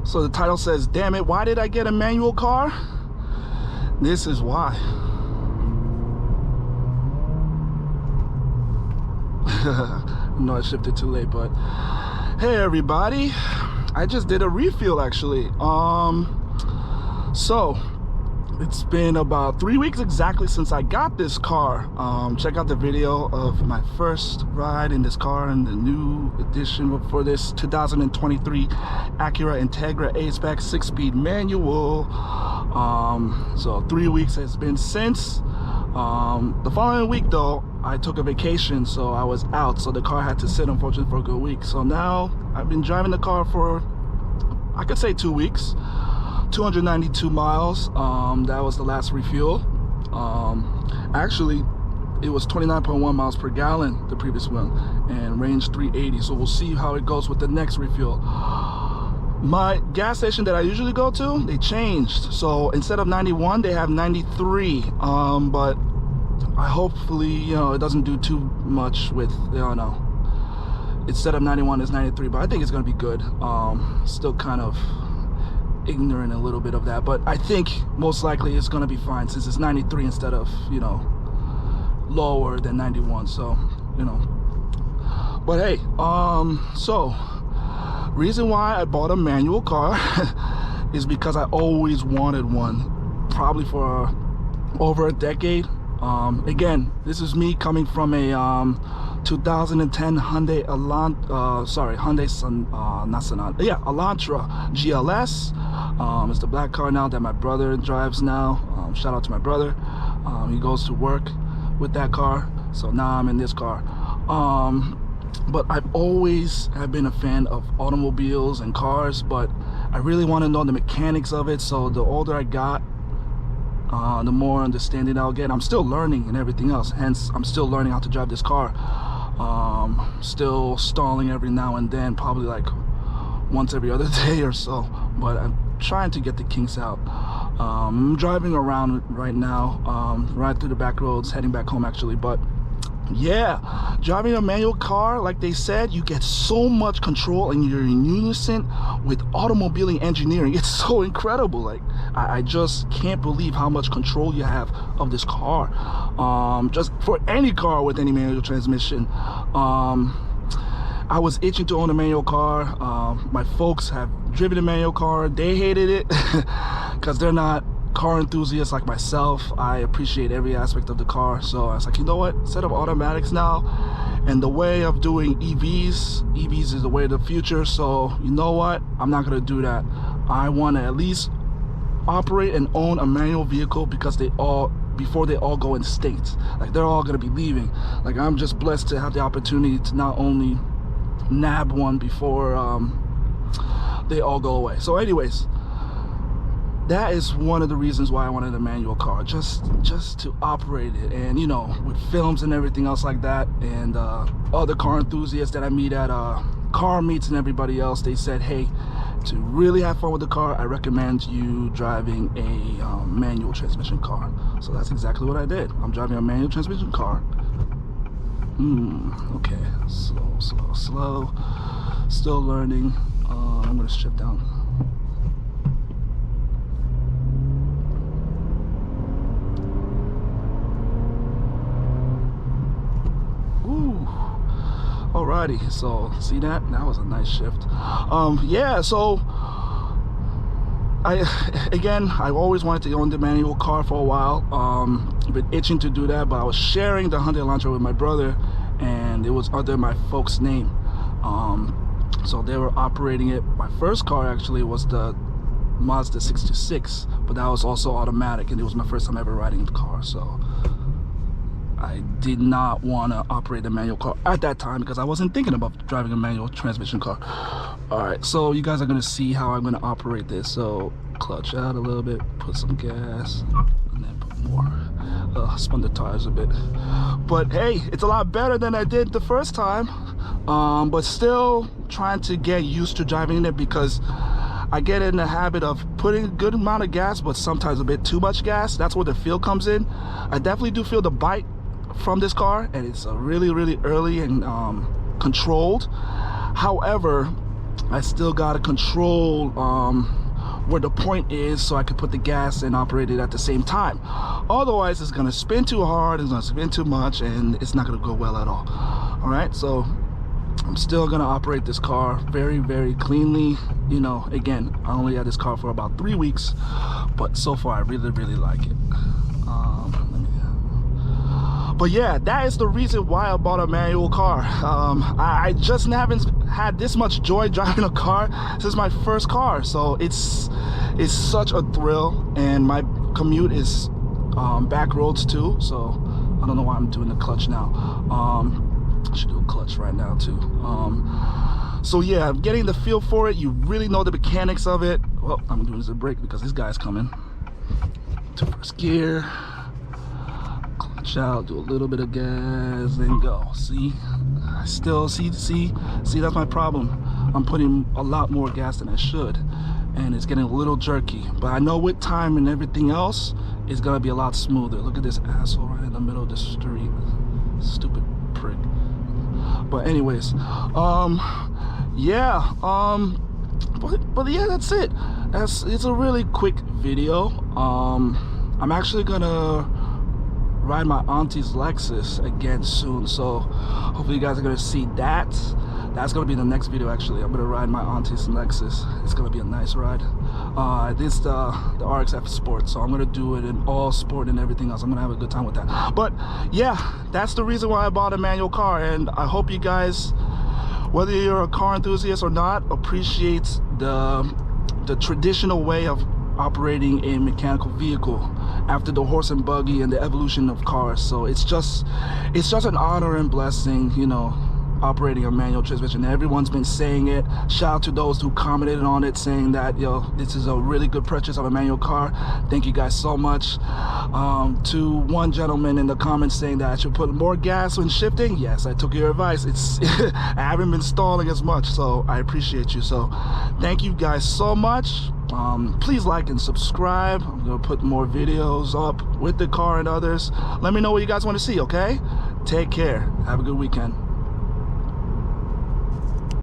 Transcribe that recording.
So the title says, damn it, why did I get a manual car? This is why. No, I shifted too late, but hey everybody, I just did a refuel actually. So it's been about 3 weeks exactly since I got this car. Check out the video of my first ride in this car and the new edition for this 2023 Acura Integra A-Spec 6-speed manual. So 3 weeks has been since. The following week though, I took a vacation, so I was out, so the car had to sit unfortunately for a good week. So now I've been driving the car for, I could say, 2 weeks. 292 miles. That was the last refuel. Actually it was 29.1 miles per gallon the previous one, and range 380. So we'll see how it goes with the next refuel. My gas station that I usually go to, they changed, so instead of 91 they have 93. But I hopefully, you know, it doesn't do too much with, you know, instead of 91 it's 93, but I think it's gonna be good. Still kind of ignorant a little bit of that, but I think most likely it's gonna be fine since it's 93 instead of, you know, lower than 91. So, you know, but hey, so reason why I bought a manual car is because I always wanted one, probably for over a decade. Again, this is me coming from a 2010 Hyundai Elantra GLS. It's the black car now that my brother drives now. Shout out to my brother. He goes to work with that car, so now I'm in this car. But I've always have been a fan of automobiles and cars, but I really want to know the mechanics of it. So the older I got, the more understanding I'll get. I'm still learning and everything else, hence I'm still learning how to drive this car. Still stalling every now and then, probably like once every other day or so, but I'm trying to get the kinks out. I'm driving around right now, right through the back roads, heading back home actually. But yeah, driving a manual car, like they said, you get so much control and you're in unison with automobile engineering. It's so incredible. Like I just can't believe how much control you have of this car. Just for any car with any manual transmission. I was itching to own a manual car. My folks have driven a manual car. They hated it because they're not car enthusiasts like myself. I appreciate every aspect of the car, so I was like, you know what, set up automatics now, and the way of doing EVs is the way of the future. So you know what, I'm not gonna do that. I want to at least operate and own a manual vehicle, because before they all go extinct, like they're all gonna be leaving. Like I'm just blessed to have the opportunity to not only nab one before they all go away. So anyways, that is one of the reasons why I wanted a manual car, just to operate it. And you know, with films and everything else like that, and other car enthusiasts that I meet at car meets and everybody else, they said, hey, to really have fun with the car, I recommend you driving a manual transmission car. So that's exactly what I did. I'm driving a manual transmission car. Okay, slow, still learning. I'm gonna shift down. Alrighty, so see that was a nice shift. Yeah, so I always wanted to own the manual car for a while. Been itching to do that, but I was sharing the Hyundai Elantra with my brother, and it was under my folks' name. So they were operating it. My first car actually was the Mazda 626, but that was also automatic, and it was my first time ever riding the car. So I did not want to operate a manual car at that time because I wasn't thinking about driving a manual transmission car. All right, so you guys are going to see how I'm going to operate this. So clutch out a little bit, put some gas, and then put more. Spun the tires a bit. But hey, it's a lot better than I did the first time. But still trying to get used to driving it, because I get in the habit of putting a good amount of gas, but sometimes a bit too much gas. That's where the feel comes in. I definitely do feel the bite from this car, and it's really early and controlled. However, I still gotta control where the point is so I can put the gas and operate it at the same time. Otherwise, it's gonna spin too hard, it's gonna spin too much, and it's not gonna go well at all. All right, so I'm still gonna operate this car very, very cleanly. You know, again, I only had this car for about 3 weeks, but so far I really, really like it. But yeah, that is the reason why I bought a manual car. I just haven't had this much joy driving a car since my first car. So it's such a thrill, and my commute is back roads too. So I don't know why I'm doing the clutch now. I should do a clutch right now too. So yeah, I'm getting the feel for it. You really know the mechanics of it. Well, I'm doing this a brake because this guy's coming. To first gear. Clutch out, do a little bit of gas, then go. See, I still see that's my problem. I'm putting a lot more gas than I should, and it's getting a little jerky. But I know with time and everything else, it's gonna be a lot smoother. Look at this asshole right in the middle of the street. Stupid prick. But anyways, yeah, but yeah, that's it. It's a really quick video. I'm actually gonna ride my auntie's Lexus again soon, so hopefully you guys are gonna see that. That's gonna be the next video. Actually, I'm gonna ride my auntie's Lexus. It's gonna be a nice ride. This is the RX-F Sport, so I'm gonna do it in all sport and everything else. I'm gonna have a good time with that. But yeah, that's the reason why I bought a manual car, and I hope you guys, whether you're a car enthusiast or not, appreciate the traditional way of operating a mechanical vehicle after the horse and buggy and the evolution of cars. So it's just an honor and blessing, you know, operating a manual transmission. Everyone's been saying it. Shout out to those who commented on it saying that, yo, this is a really good purchase of a manual car. Thank you guys so much. To one gentleman in the comments saying that I should put more gas when shifting. Yes, I took your advice. I haven't been stalling as much, so I appreciate you. So thank you guys so much. Please like and subscribe. I'm gonna put more videos up with the car and others. Let me know what you guys want to see, okay? Take care. Have a good weekend.